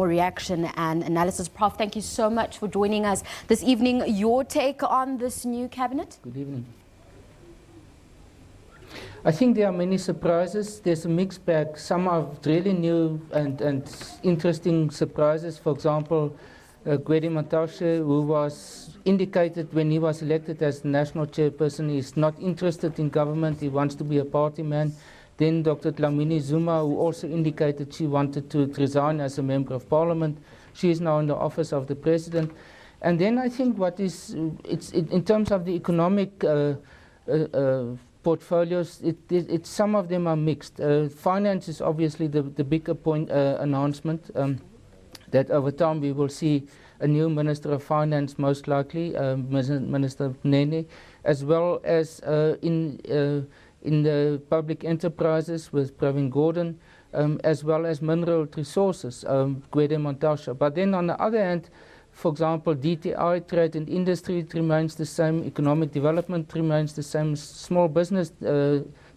reaction and analysis. Prof, thank you so much for joining us this evening. Your take on this new cabinet? Good evening. I think there are many surprises. There's a mixed bag. Some are really new and interesting surprises. For example, Gwede Mantashe, who was indicated when he was elected as the national chairperson, is not interested in government. He wants to be a party man. Then Dr. Dlamini Zuma, who also indicated she wanted to resign as a member of parliament. She is now in the office of the president. And then I think what is, in terms of the economic portfolios, some of them are mixed. Finance is obviously the bigger point announcement, that over time we will see a new Minister of Finance, most likely, Minister Nene, as well as in the public enterprises with Pravin Gordhan, as well as mineral resources, Gwede Mantashe. But then on the other hand, for example, DTI, trade and industry, it remains the same, economic development remains the same, small business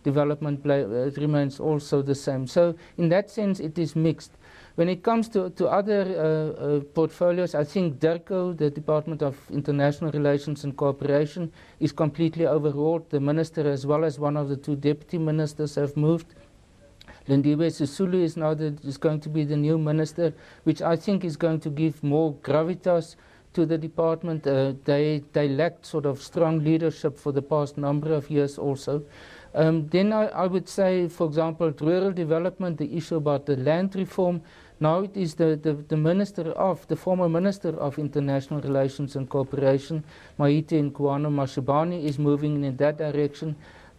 development remains also the same. So in that sense, it is mixed. When it comes to other portfolios, I think DIRCO, the Department of International Relations and Cooperation, is completely overhauled. The minister, as well as one of the two deputy ministers, have moved. Lindiwe Sisulu is now is going to be the new minister, which I think is going to give more gravitas to the department. They lacked sort of strong leadership for the past number of years also. Then I would say, for example, rural development, the issue about the land reform. Now it is the former Minister of International Relations and Cooperation, Maite Nkoana Mashibane, is moving in that direction.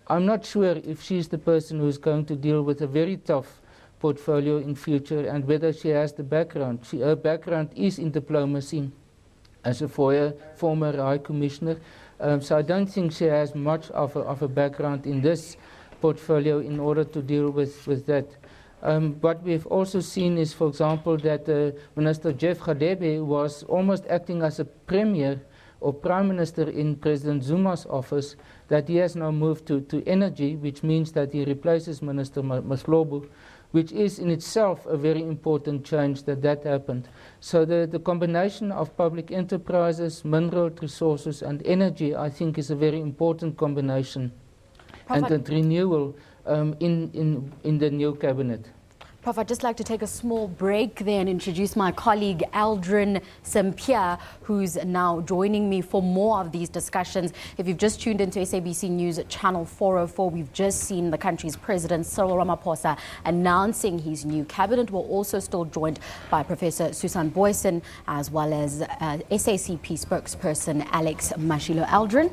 I'm not sure if she's the person who's going to deal with a very tough portfolio in future and whether she has the background. Her background is in diplomacy as a former High Commissioner. So I don't think she has much of a background in this portfolio in order to deal with that. What we've also seen is, for example, that Minister Jeff Radebe was almost acting as a premier or prime minister in President Zuma's office, that he has now moved to energy, which means that he replaces Minister Maslobo, which is in itself a very important change that happened. So the combination of public enterprises, mineral resources and energy, I think, is a very important combination. Perfect. And the renewal in the new cabinet. Prof, I'd just like to take a small break there and introduce my colleague Aldrin Sempia, who's now joining me for more of these discussions. If you've just tuned into SABC News Channel 404, we've just seen the country's president, Cyril Ramaphosa, announcing his new cabinet. We're also still joined by Professor Susan Boyson, as well as SACP spokesperson Alex Mashilo. Aldrin?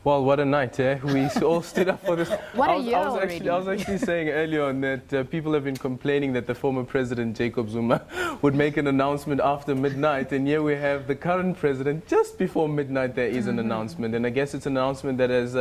Well, what a night, eh? We all stood up for this. What a year already. I was actually saying earlier on that people have been complaining that the former president, Jacob Zuma, would make an announcement after midnight. And here we have the current president. Just before midnight, there is an announcement. And I guess it's an announcement that has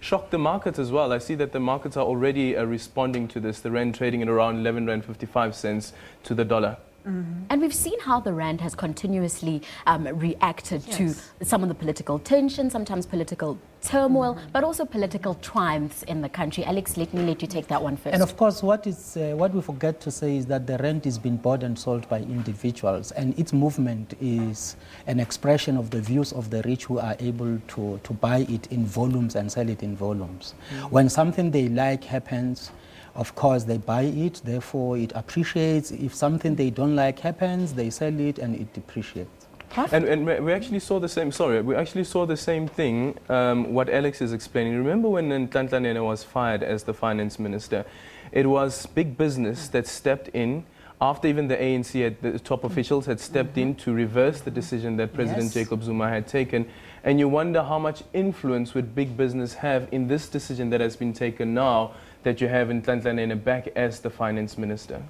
shocked the markets as well. I see that the markets are already responding to this. The rand trading at around 11 Rand 55 cents to the dollar. Mm-hmm. And we've seen how the rand has continuously reacted to some of the political tension, sometimes political turmoil, but also political triumphs in the country. Alex, let you take that one first. And of course, what we forget to say is that the rand is being bought and sold by individuals, and its movement is an expression of the views of the rich who are able to buy it in volumes and sell it in volumes. Mm-hmm. When something they like happens, of course, they buy it, therefore it appreciates. If something they don't like happens, they sell it and it depreciates. And we actually saw the same, we actually saw the same thing, what Alex is explaining. Remember when Nhlanhla Nene was fired as the finance minister? It was big business that stepped in after even the ANC, the top officials had stepped in to reverse the decision that President Jacob Zuma had taken. And you wonder how much influence would big business have in this decision that has been taken now, that you have Nhlanhla Nene back as the finance minister?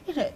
You know,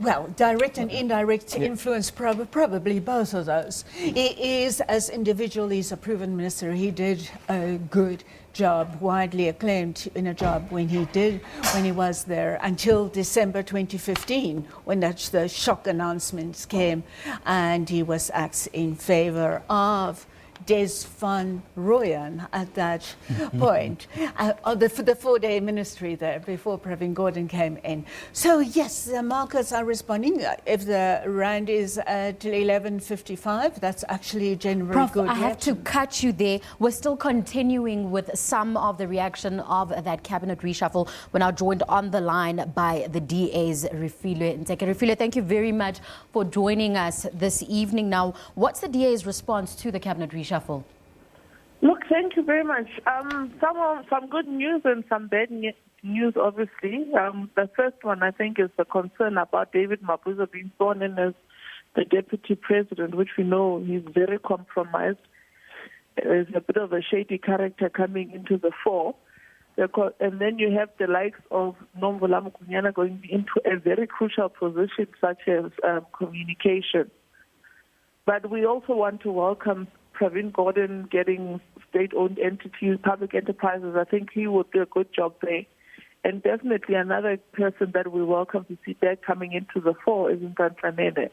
well, direct and indirect influence, probably both of those. He is, as individual, he's a proven minister. He did a good job, widely acclaimed in a job when he was there, until December 2015, when the shock announcements came, and he was asked in favor of Des van Rooyen at that point, for the 4-day ministry there before Pravin Gordhan came in. So yes, the markets are responding. If the rand is at 11.55, that's actually generally Prof, good. I have to cut you there. We're still continuing with some of the reaction of that cabinet reshuffle. We're now joined on the line by the DA's Refilwe Nteke. Refilwe, thank you very much for joining us this evening. Now, what's the DA's response to the cabinet reshuffle? Look, thank you very much. Some good news and some bad news, obviously. The first one, I think, is the concern about David Mabuza being sworn in as the deputy president, which we know he's very compromised. There's a bit of a shady character coming into the fore. And then you have the likes of Nomvula Mokonyane going into a very crucial position, such as communication. But we also want to welcome Pravin Gordhan getting state-owned entities, public enterprises. I think he would do a good job there. And definitely another person that we welcome to see back coming into the fore is Nhlanhla Nene.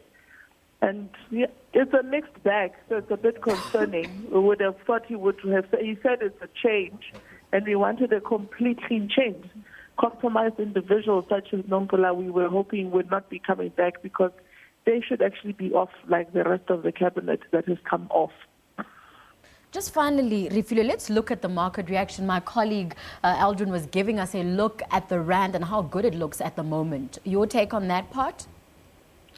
And yeah, it's a mixed bag, so it's a bit concerning. We would have thought he said it's a change, and we wanted a complete clean change. Compromised individuals such as Nomvula, we were hoping would not be coming back because they should actually be off like the rest of the cabinet that has come off. Just finally, Refilwe, let's look at the market reaction. My colleague Aldrin was giving us a look at the rand and how good it looks at the moment. Your take on that part?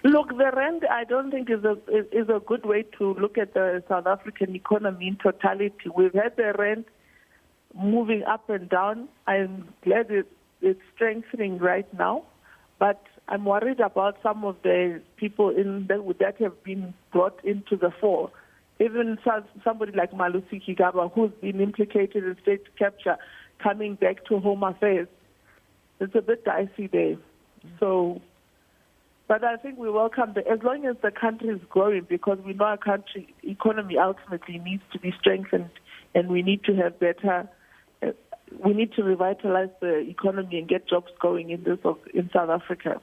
Look, the rand, I don't think is a good way to look at the South African economy in totality. We've had the rand moving up and down. I'm glad it's strengthening right now, but I'm worried about some of the people that have been brought into the fore. Even somebody like Malusi Gigaba, who's been implicated in state capture, coming back to Home Affairs. It's a bit dicey there. But I think we welcome as long as the country is growing, because we know our country economy ultimately needs to be strengthened, and we need to have better. We need to revitalize the economy and get jobs going in South Africa.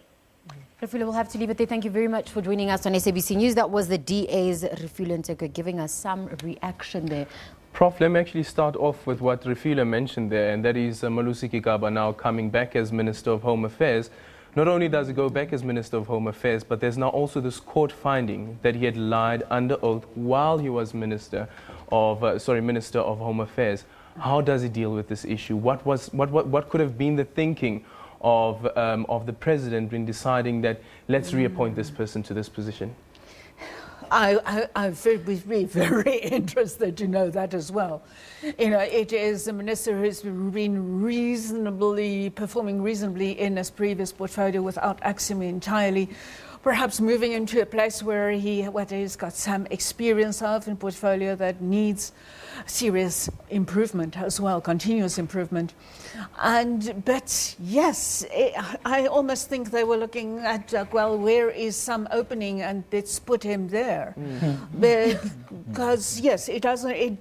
Refilwe, we'll have to leave it there. Thank you very much for joining us on SABC News. That was the DA's Refilwe Nteke giving us some reaction there. Prof, let me actually start off with what Refilwe mentioned there, and that is Malusi Gigaba now coming back as Minister of Home Affairs. Not only does he go back as Minister of Home Affairs, but there's now also this court finding that he had lied under oath while he was Minister of Home Affairs. How does he deal with this issue? What could have been the thinking of the president in deciding that let's reappoint this person to this position? I'm very, very interested to know that as well. You know, it is a minister who's been performing reasonably in his previous portfolio without axing me entirely. Perhaps moving into a place where he's got some experience of in portfolio that needs serious improvement as well, continuous improvement. But yes, I almost think they were looking at, well, where is some opening, and let's put him there. Because yes, it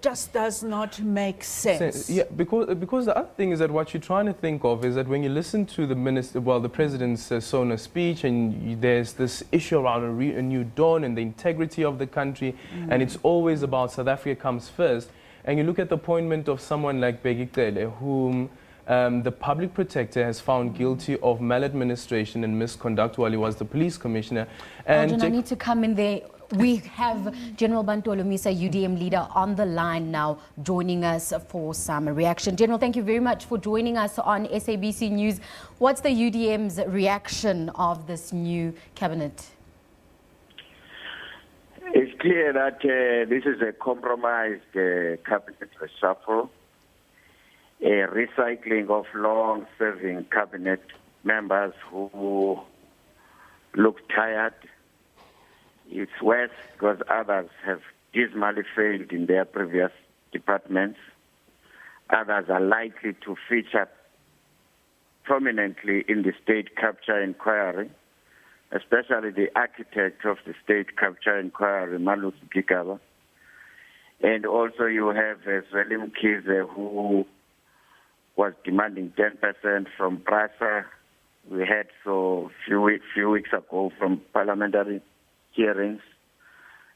just does not make sense. Yeah, because the other thing is that what you're trying to think of is that when you listen to the president's Sona speech, and there's this issue around a new dawn and the integrity of the country, and it's always about South Africa comes first. And you look at the appointment of someone like Begicele, whom the public protector has found guilty of maladministration and misconduct while he was the police commissioner. And I need to come in there. We have General Bantu Olumisa, UDM leader, on the line now, joining us for some reaction. General, thank you very much for joining us on SABC News. What's the UDM's reaction of this new cabinet? It's clear that this is a compromised cabinet reshuffle, a recycling of long-serving cabinet members who look tired. It's worse because others have dismally failed in their previous departments. Others are likely to feature prominently in the state capture inquiry, especially the architect of the state capture inquiry, Malusi Gigaba. And also you have Zweli Mkhize, who was demanding 10% from PRASA. We had a few weeks ago from parliamentary hearings.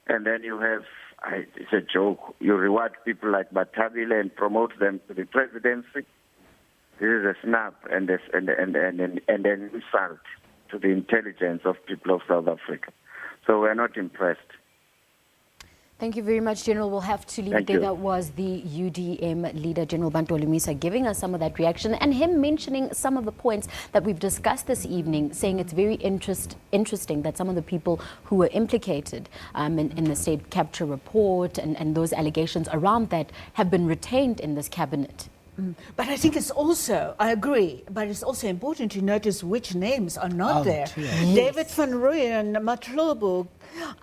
And then you have it's a joke. You reward people like Batabile and promote them to the presidency. This is a snap and an insult to the intelligence of people of South Africa. So we're not impressed. Thank you very much, General. We'll have to leave it there. That was the UDM leader, General Bantu Limisa, giving us some of that reaction and him mentioning some of the points that we've discussed this evening, saying it's very interesting that some of the people who were implicated in the state capture report and those allegations around that have been retained in this cabinet. But I think it's also, I agree, but it's also important to notice which names are not there. Yes. David van Rooyen, Matlobo,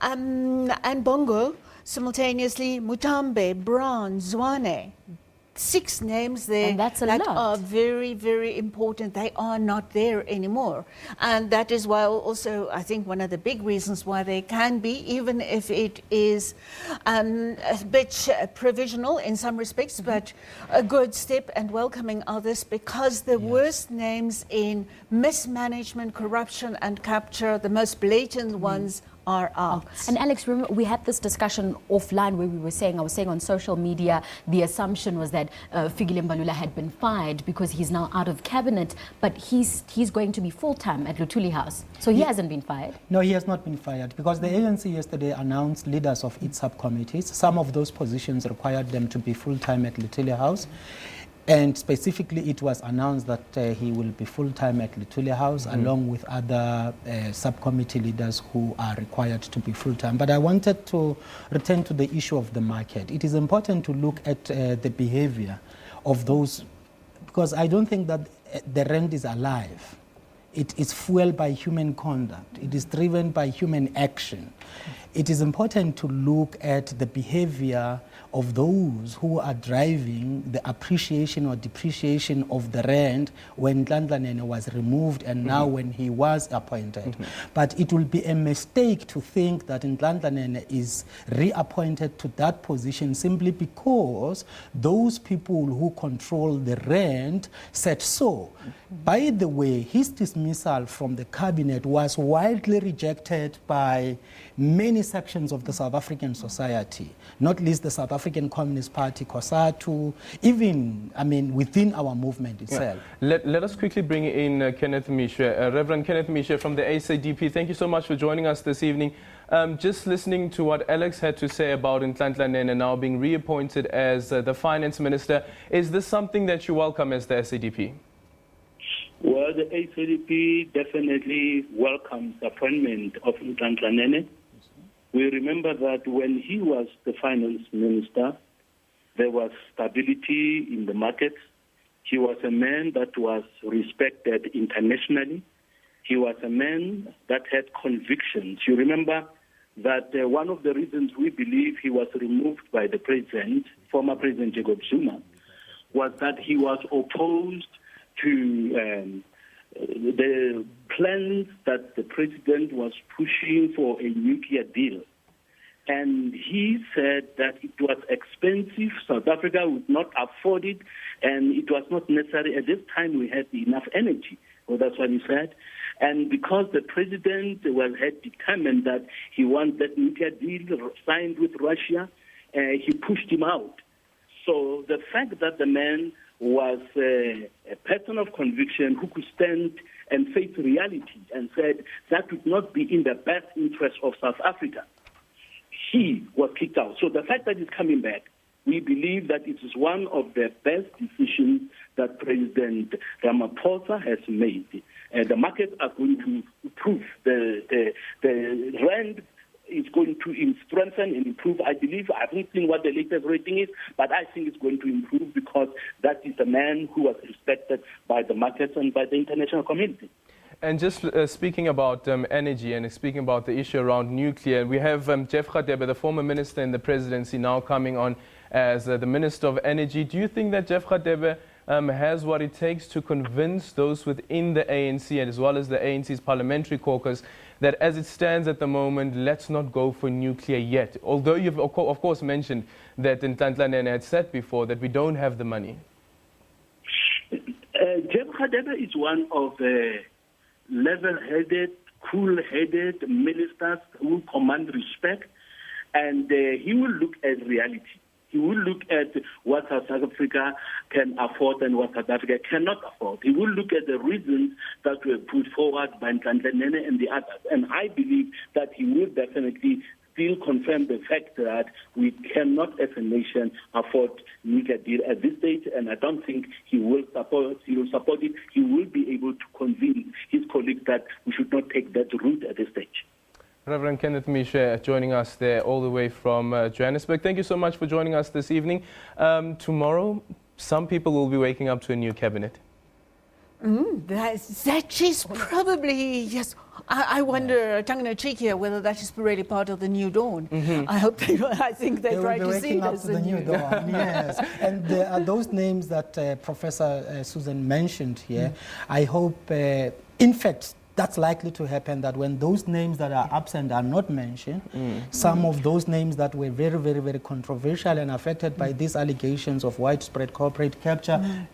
and Bongo, simultaneously Mutambe, Brown, Zwane. 6 names there And that's a that lot. are very, very important. They are not there anymore. And that is why also, I think, one of the big reasons why they can be, even if it is a bit provisional in some respects, but a good step and welcoming others, because the worst names in mismanagement, corruption and capture, the most blatant ones, are out. And Alex, remember, we had this discussion offline where I was saying on social media, the assumption was that Fikile Mbalula had been fired because he's now out of cabinet, but he's going to be full-time at Luthuli House. So he hasn't been fired? No, he has not been fired, because the ANC yesterday announced leaders of its subcommittees. Some of those positions required them to be full-time at Luthuli House. And specifically, it was announced that he will be full-time at Luthuli House, along with other subcommittee leaders who are required to be full-time. But I wanted to return to the issue of the market. It is important to look at the behavior of those, because I don't think that the rand is alive. It is fueled by human conduct. It is driven by human action. It is important to look at the behavior of those who are driving the appreciation or depreciation of the rand when Nhlanhla Nene was removed and now when he was appointed. But it will be a mistake to think that Nhlanhla Nene is reappointed to that position simply because those people who control the rand said so. By the way, his dismissal from the cabinet was widely rejected by many sections of the South African society, not least the South African Communist Party, COSATU, even, within our movement itself. Yeah. Let us quickly bring in Kenneth Misha, Reverend Kenneth Misha from the SADP. Thank you so much for joining us this evening. Just listening to what Alex had to say about Nhlanhla Nene now being reappointed as the finance minister, is this something that you welcome as the SADP? Well, the SADP definitely welcomes the appointment of Nhlanhla Nene. We remember that when he was the finance minister, there was stability in the markets. He was a man that was respected internationally. He was a man that had convictions. You remember that one of the reasons we believe he was removed by the president, former President Jacob Zuma, was that he was opposed to the plans that the president was pushing for a nuclear deal. And he said that it was expensive, South Africa would not afford it, and it was not necessary. At this time, we had enough energy. Well, that's what he said. And because the president had determined that he wanted that nuclear deal signed with Russia, he pushed him out. So the fact that the man was a person of conviction who could stand and face reality and said that would not be in the best interest of South Africa, he was kicked out. So the fact that he's coming back, we believe that it is one of the best decisions that President Ramaphosa has made. The markets are going to improve. The rand is going to strengthen and improve. I believe, I haven't seen what the latest rating is, but I think it's going to improve because that is a man who was respected by the markets and by the international community. And just speaking about energy and speaking about the issue around nuclear, we have Jeff Radebe, the former minister in the presidency, now coming on as the Minister of Energy. Do you think that Jeff Radebe has what it takes to convince those within the ANC and as well as the ANC's parliamentary caucus that as it stands at the moment, let's not go for nuclear yet? Although you've of course mentioned that Nhlanhla Nene had said before that we don't have the money. Jeff Radebe is one of the level-headed, cool-headed ministers who command respect. And he will look at reality. He will look at what South Africa can afford and what South Africa cannot afford. He will look at the reasons that were put forward by Nhlanhla Nene and the others. And I believe that he will definitely still confirm the fact that we cannot, as a nation, afford nuclear deal at this stage. And I don't think he will support it. He will be able to convince his colleagues that we should not take that route at this stage. Reverend Kenneth Mishe joining us there all the way from Johannesburg. Thank you so much for joining us this evening. Tomorrow, some people will be waking up to a new cabinet. That is probably, yes. I wonder, tongue in cheek here, whether that is really part of the new dawn. I hope I think they try to see it as the new dawn. Yes, and there are those names that Professor Susan mentioned here. I hope, in fact, that's likely to happen, that when those names that are absent are not mentioned, some of those names that were very, very, very controversial and affected by these allegations of widespread corporate capture,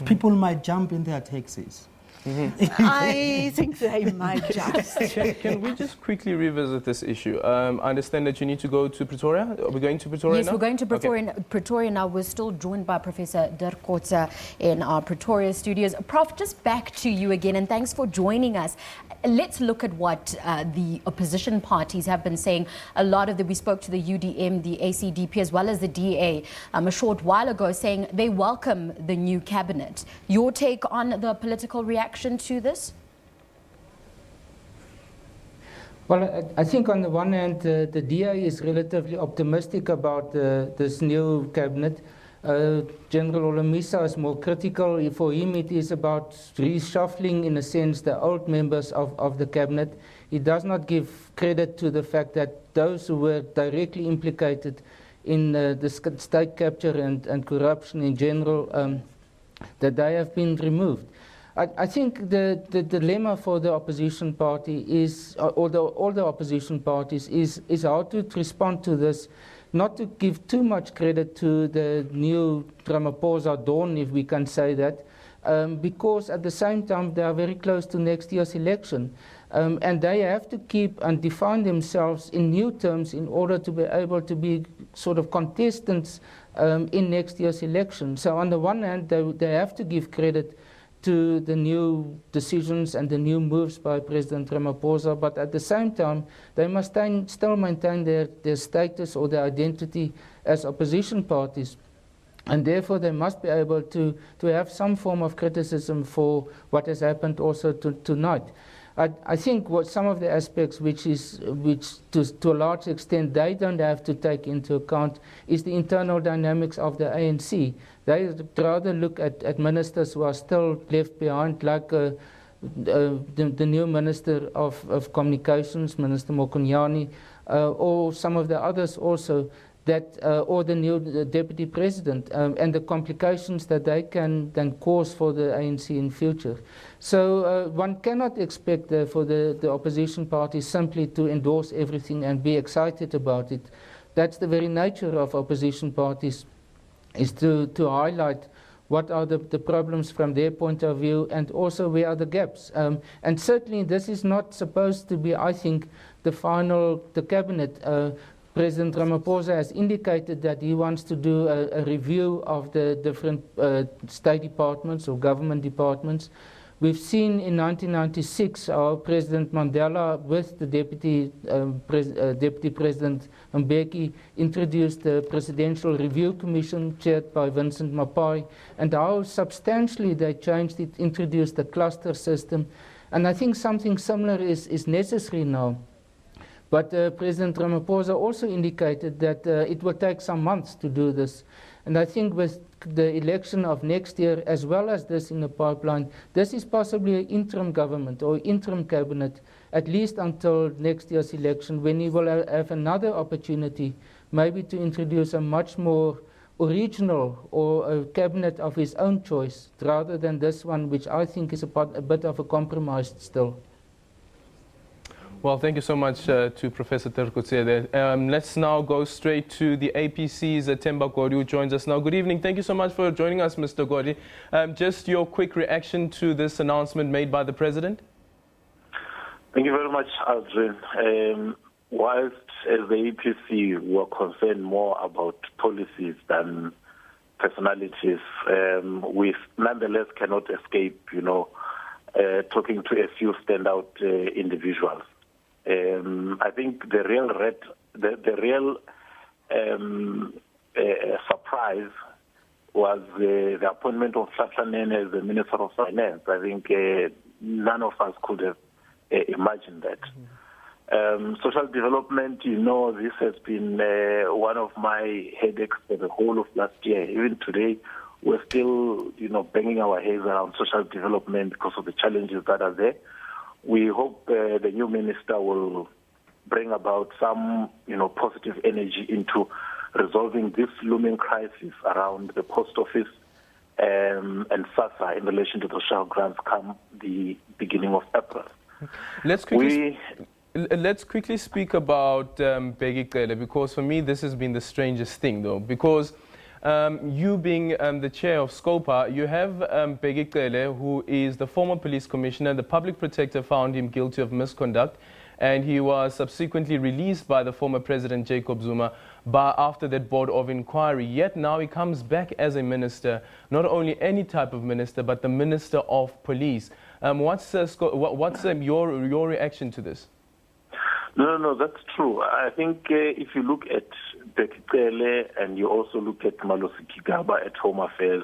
people might jump in their taxis. I think they might just. Can we just quickly revisit this issue? I understand that you need to go to Pretoria. Are we going to Pretoria now? Yes, we're going to Pretoria, Okay. Pretoria now. We're still joined by Professor Dirk Kotze in our Pretoria studios. Prof, just back to you again, and thanks for joining us. Let's look at what the opposition parties have been saying. We spoke to the UDM, the ACDP, as well as the DA a short while ago, saying they welcome the new cabinet. Your take on the political reaction to this? Well, I think on the one hand, the DA is relatively optimistic about this new cabinet. General Olomisa is more critical. For him, it is about reshuffling, in a sense, the old members of the cabinet. He does not give credit to the fact that those who were directly implicated in the state capture and corruption in general, that they have been removed. I think the dilemma for the opposition party is, or all the opposition parties, is how to respond to this. Not to give too much credit to the new Ramaphosa dawn, if we can say that, because at the same time they are very close to next year's election. And they have to keep and define themselves in new terms in order to be able to be sort of contestants in next year's election. So on the one hand, they have to give credit to the new decisions and the new moves by President Ramaphosa, but at the same time, they must still maintain their status or their identity as opposition parties. And therefore, they must be able to have some form of criticism for what has happened also tonight. I think what some of the aspects which to a large extent they don't have to take into account is the internal dynamics of the ANC. They rather look at ministers who are still left behind, like the new Minister of Communications, Minister Mokonyane, or some of the others also, or the new Deputy President, and the complications that they can then cause for the ANC in future. So one cannot expect for the opposition parties simply to endorse everything and be excited about it. That's the very nature of opposition parties, is to highlight what are the problems from their point of view, and also where are the gaps. And certainly this is not supposed to be, I think, the cabinet. President Ramaphosa has indicated that he wants to do a review of the different state departments or government departments. We've seen in 1996 how President Mandela, with the Deputy President Mbeki, introduced the Presidential Review Commission chaired by Vincent Mapai, and how substantially they changed it, introduced the cluster system. And I think something similar is necessary now. But President Ramaphosa also indicated that it will take some months to do this. And I think with the election of next year, as well as this in the pipeline, this is possibly an interim government or interim cabinet, at least until next year's election, when he will have another opportunity maybe to introduce a much more original or a cabinet of his own choice, rather than this one, which I think is a bit of a compromise still. Well, thank you so much to Professor Terkotse there. Let's now go straight to the APC's Themba Gori, who joins us now. Good evening. Thank you so much for joining us, Mr. Gori. Just your quick reaction to this announcement made by the President? Thank you very much, Aldrin. whilst as the EPC were concerned more about policies than personalities, we nonetheless cannot escape, talking to a few standout individuals. I think the real surprise was the appointment of Nhlanhla Nene as the Minister of Finance. I think none of us could have imagined that. Social development, this has been one of my headaches for the whole of last year. Even today, we're still, banging our heads around social development because of the challenges that are there. We hope the new minister will bring about some, positive energy into resolving this looming crisis around the post office and SASSA in relation to the social grants come the beginning of April. Let's quickly speak about Bheki Cele, because for me this has been the strangest thing, though, because you being the chair of SCOPA, you have Bheki Cele, who is the former police commissioner. The public protector found him guilty of misconduct, and he was subsequently released by the former president Jacob Zuma after that board of inquiry. Yet now he comes back as a minister, not only any type of minister, but the minister of police. What's your reaction to this? No, that's true. I think if you look at Bheki Cele and you also look at Malusi Gigaba at Home Affairs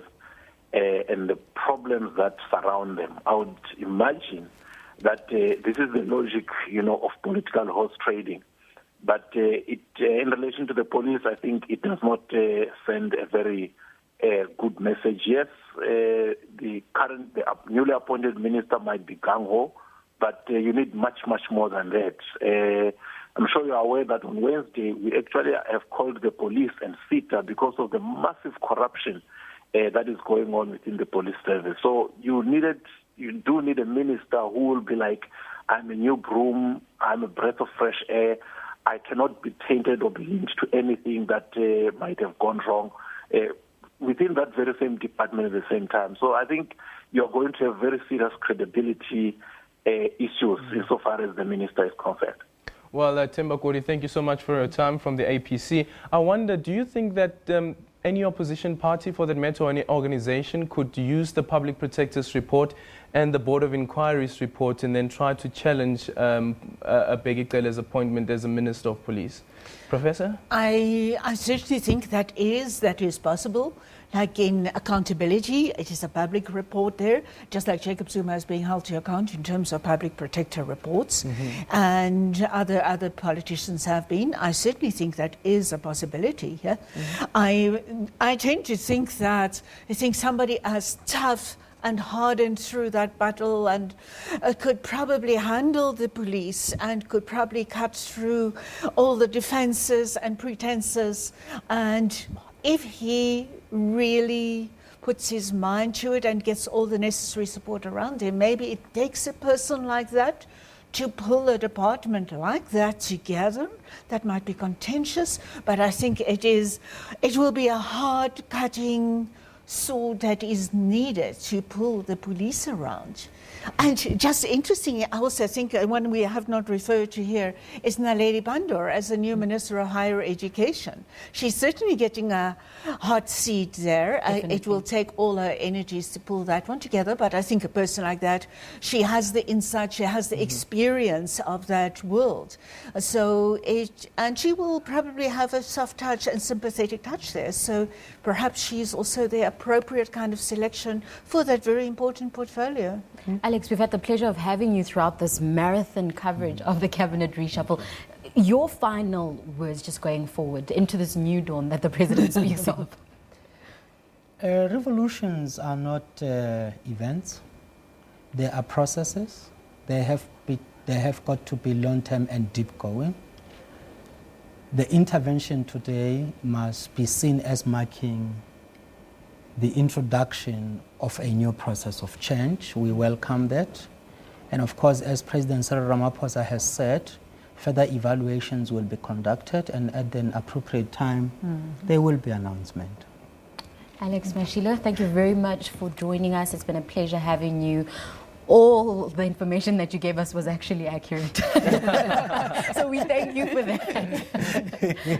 and the problems that surround them, I would imagine that this is the logic, of political horse trading. But in relation to the police, I think it does not send a very good message. Yes, the newly appointed minister might be gung-ho, but you need much, much more than that. I'm sure you're aware that on Wednesday, we actually have called the police and SITA because of the massive corruption that is going on within the police service. So you do need a minister who will be like, I'm a new broom, I'm a breath of fresh air, I cannot be tainted or be linked to anything that might have gone wrong within that very same department at the same time. So I think you're going to have very serious credibility issues insofar as the minister is concerned. Well, Themba Kori, thank you so much for your time from the APC. I wonder, do you think that any opposition party, for that matter, or any organization could use the Public Protector's report and the Board of Inquiry's report and then try to challenge Bheki Cele's appointment as a Minister of Police? Professor? I certainly think that is possible. Like in accountability, it is a public report there, just like Jacob Zuma is being held to account in terms of public protector reports, and other politicians have been. I certainly think that is a possibility. Yeah? I tend to think that somebody as tough and hardened through that battle and could probably handle the police and could probably cut through all the defenses and pretenses, and if he really puts his mind to it and gets all the necessary support around him, maybe it takes a person like that to pull a department like that together. That might be contentious, but I think it will be a hard-cutting sword that is needed to pull the police around. And just interesting, I also think one we have not referred to here is Naledi Pandor as the new Minister of Higher Education. She's certainly getting a hot seat there. It will take all her energies to pull that one together, but I think a person like that, she has the insight, she has the experience of that world. And she will probably have a soft touch and sympathetic touch there. So perhaps she's also the appropriate kind of selection for that very important portfolio. Alex, we've had the pleasure of having you throughout this marathon coverage of the cabinet reshuffle. Your final words just going forward into this new dawn that the president speaks of. Revolutions are not events. They are processes. They have got to be long-term and deep-going. The intervention today must be seen as marking the introduction of a new process of change. We welcome that. And of course, as President Cyril Ramaphosa has said, further evaluations will be conducted, and at an appropriate time, there will be announcement. Alex Mashila, thank you very much for joining us. It's been a pleasure having you. all the information that you gave us was actually accurate. So we thank you for that.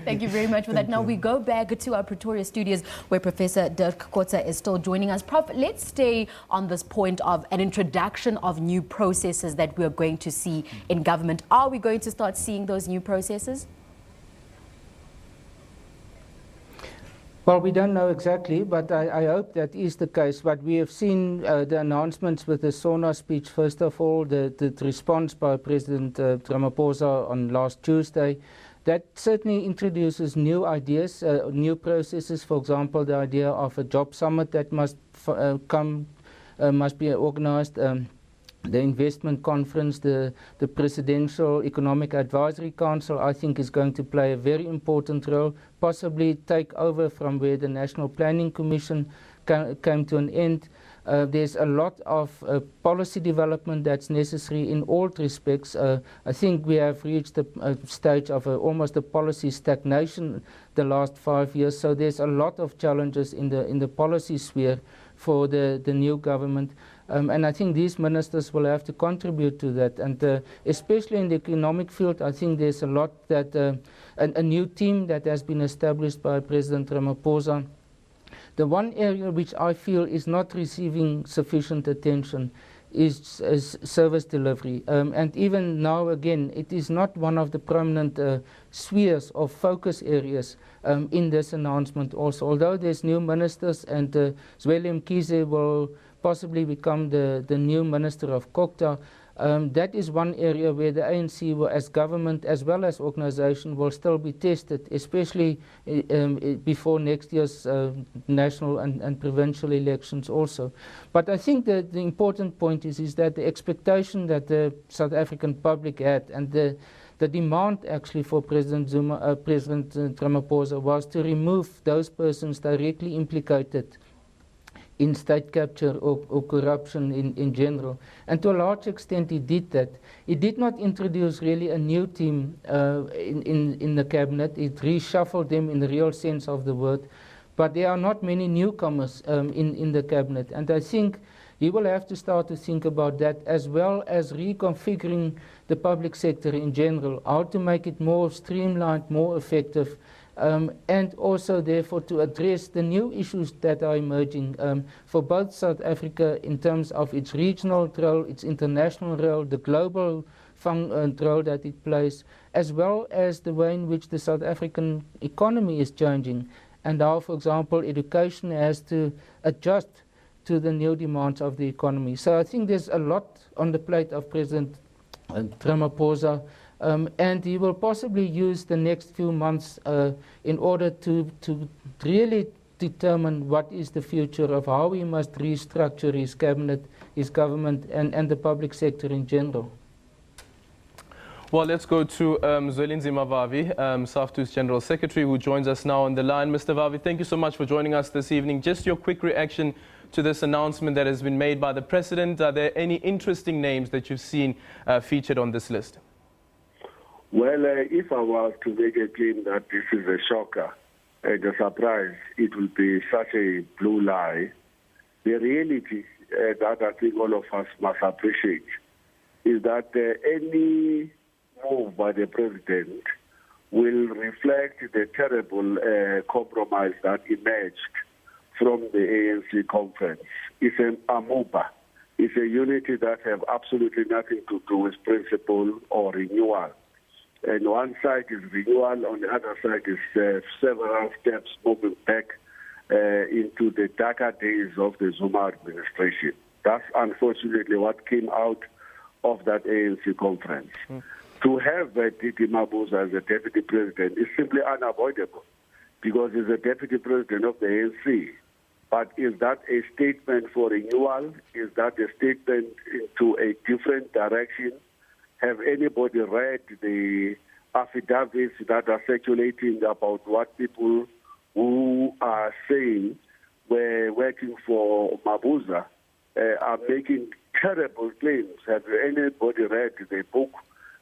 Thank you very much for that. Now we go back to our Pretoria studios where Professor Dirk Kotza is still joining us. Prof, let's stay on this point of an introduction of new processes that we're going to see in government. Are we going to start seeing those new processes? Well, we don't know exactly, but I hope that is the case. But we have seen the announcements with the SONA speech, first of all, the response by President Ramaphosa on last Tuesday. That certainly introduces new ideas, new processes. For example, the idea of a job summit that must be organized. The investment conference, the Presidential Economic Advisory Council, I think is going to play a very important role, possibly take over from where the National Planning Commission came to an end. There's a lot of policy development that's necessary in all respects. I think we have reached a stage of almost a policy stagnation the last 5 years, so there's a lot of challenges in the policy sphere for the new government. And I think these ministers will have to contribute to that. And especially in the economic field, I think there's a lot that a new team that has been established by President Ramaphosa. The one area which I feel is not receiving sufficient attention is service delivery. And even now, again, it is not one of the prominent spheres of focus areas in this announcement also. Although there's new ministers and Zweli Mkhize will possibly become the new Minister of Kokta. That is one area where the ANC will, as government as well as organization, will still be tested, especially before next year's national and provincial elections also. But I think that the important point is that the expectation that the South African public had and the demand actually for President Ramaphosa was to remove those persons directly implicated in state capture or corruption in general. And to a large extent he did that. He did not introduce really a new team in the cabinet. It reshuffled them in the real sense of the word. But there are not many newcomers in the cabinet. And I think he will have to start to think about that, as well as reconfiguring the public sector in general, how to make it more streamlined, more effective, and also therefore to address the new issues that are emerging for both South Africa in terms of its regional role, its international role, the global role that it plays, as well as the way in which the South African economy is changing, and how, for example, education has to adjust to the new demands of the economy. So I think there's a lot on the plate of President Ramaphosa. And he will possibly use the next few months in order to really determine what is the future of how he must restructure his cabinet, his government, and the public sector in general. Well, let's go to Zwelinzima Vavi, SAFTU's General Secretary, who joins us now on the line. Mr. Vavi, thank you so much for joining us this evening. Just your quick reaction to this announcement that has been made by the President. Are there any interesting names that you've seen featured on this list? Well, if I was to make a claim that this is a shocker and a surprise, it will be such a blue lie. The reality that I think all of us must appreciate is that any move by the President will reflect the terrible compromise that emerged from the ANC conference. It's an amoeba. It's a unity that have absolutely nothing to do with principle or renewal. And one side is renewal, on the other side is several steps moving back into the darker days of the Zuma administration. That's unfortunately what came out of that ANC conference. To have Didi Mabuza as a deputy president is simply unavoidable because he's a deputy president of the ANC. But is that a statement for renewal? Is that a statement into a different direction? Have anybody read the affidavits that are circulating about what people who are saying were working for Mabuza are making terrible claims? Have anybody read the book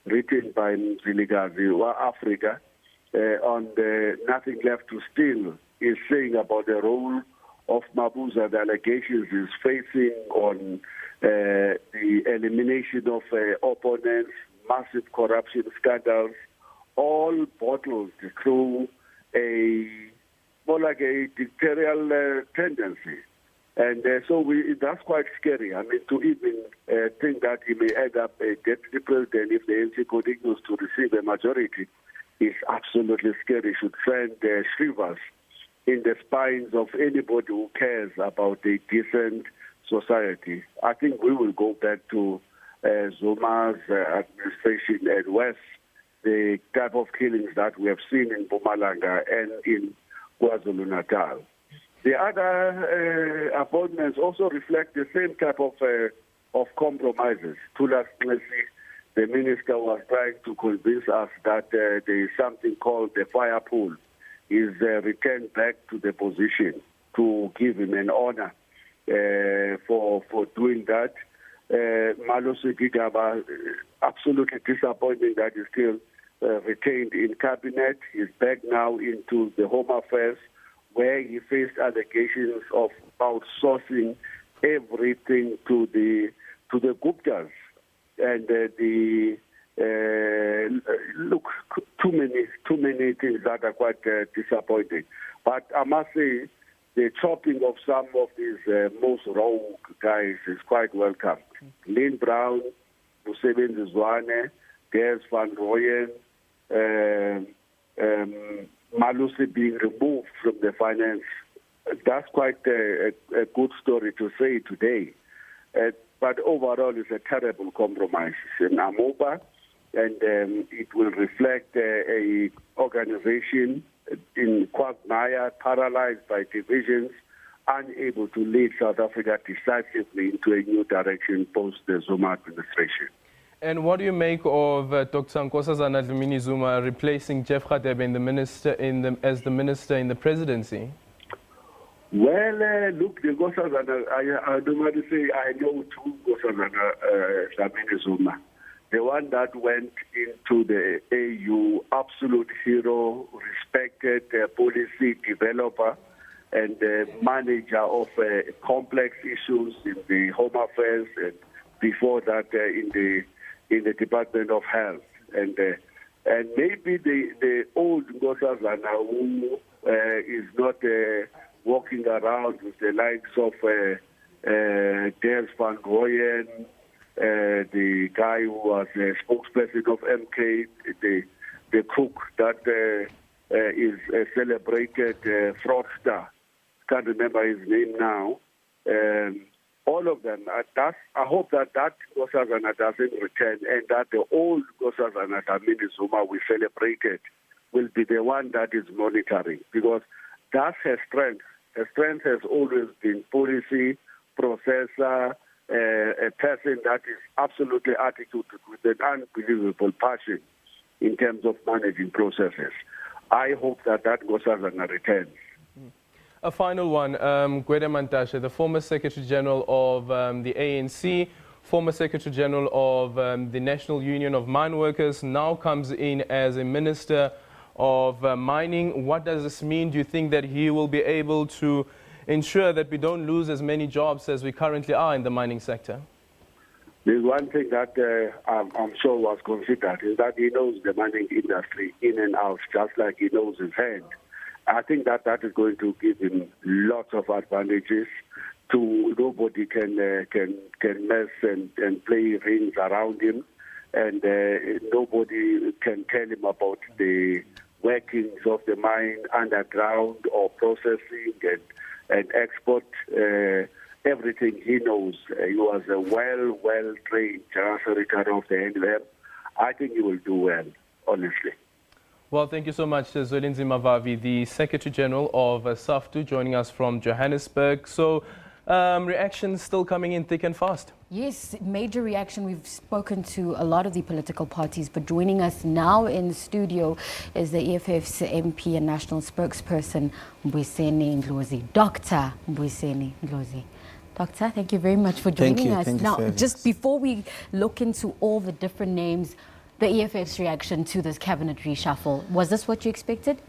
written by Mzilikazi, Africa, on the Nothing Left to Steal, is saying about the role of Mabuza, the allegations he's facing on the elimination of opponents, massive corruption scandals, all bottled through more like a dictatorial tendency. And that's quite scary. I mean, to even think that he may end up a deputy president if the ANC continues to receive a majority is absolutely scary. Should send shivers in the spines of anybody who cares about a decent society. I think we will go back to Zuma's administration and West, the type of killings that we have seen in Mpumalanga and in KwaZulu-Natal. The other appointments also reflect the same type of compromises. Thula Nxesi, the minister, was trying to convince us that there is something called the fire pool. Is returned back to the position to give him an honor for doing that. Malusi Gigaba, absolutely disappointing that he's still retained in cabinet. He's back now into the Home Affairs, where he faced allegations of outsourcing everything to the Guptas, and look, too many things that are quite disappointing. But I must say, the chopping of some of these most rogue guys is quite welcome. Lynn Brown, Musebenzi Zwane, Des van Rooyen, Malusi being removed from the finance. That's quite a good story to say today. But overall, it's a terrible compromise. It's an amoeba, and it will reflect a organization in quagmire, paralyzed by divisions, unable to lead South Africa decisively into a new direction post the Zuma administration. And what do you make of Dr. Nkosazana Dlamini Zuma replacing Jeff Radebe as the minister in the presidency? Well, look, the Nkosazana, I don't want to say I know two Nkosazana Dlamini Zuma. The one that went into the AU, absolute hero, respected policy developer and manager of complex issues in the Home Affairs, and before that in the Department of Health. And maybe the old Nkosazana who is not walking around with the likes of Des van Rooyen, the guy who was a spokesperson of MK, the cook that is a celebrated fraudster. Can't remember his name now. All of them. I hope that Nkosazana doesn't return, and that the old Nkosazana Dlamini Zuma we celebrated will be the one that is monitoring, because that's her strength. Her strength has always been policy, processor, a person that is absolutely attitude with an unbelievable passion in terms of managing processes. I hope that Nkosazana returns. A final one, Gwede Mantashe, the former Secretary General of the ANC, former Secretary General of the National Union of Mine Workers, now comes in as a Minister of Mining. What does this mean? Do you think that he will be able to ensure that we don't lose as many jobs as we currently are in the mining sector? There's one thing that I'm sure was considered, is that he knows the mining industry in and out, just like he knows his hand. I think that is going to give him lots of advantages. Nobody can mess and play rings around him, and nobody can tell him about the workings of the mine underground or processing and export. Everything he knows. He was a well-trained General Secretary of the NUM. I think he will do well, honestly. Well, thank you so much, Zwelinzima Mavavi, the Secretary General of SAFTU, joining us from Johannesburg. So, reactions still coming in thick and fast. Yes, major reaction. We've spoken to a lot of the political parties, but joining us now in the studio is the EFF's MP and national spokesperson, Mbuyiseni Ndlozi. Dr. Mbuyiseni Ndlozi. Doctor, thank you very much for joining us. Now, just before we look into all the different names, the EFF's reaction to this cabinet reshuffle, was this what you expected?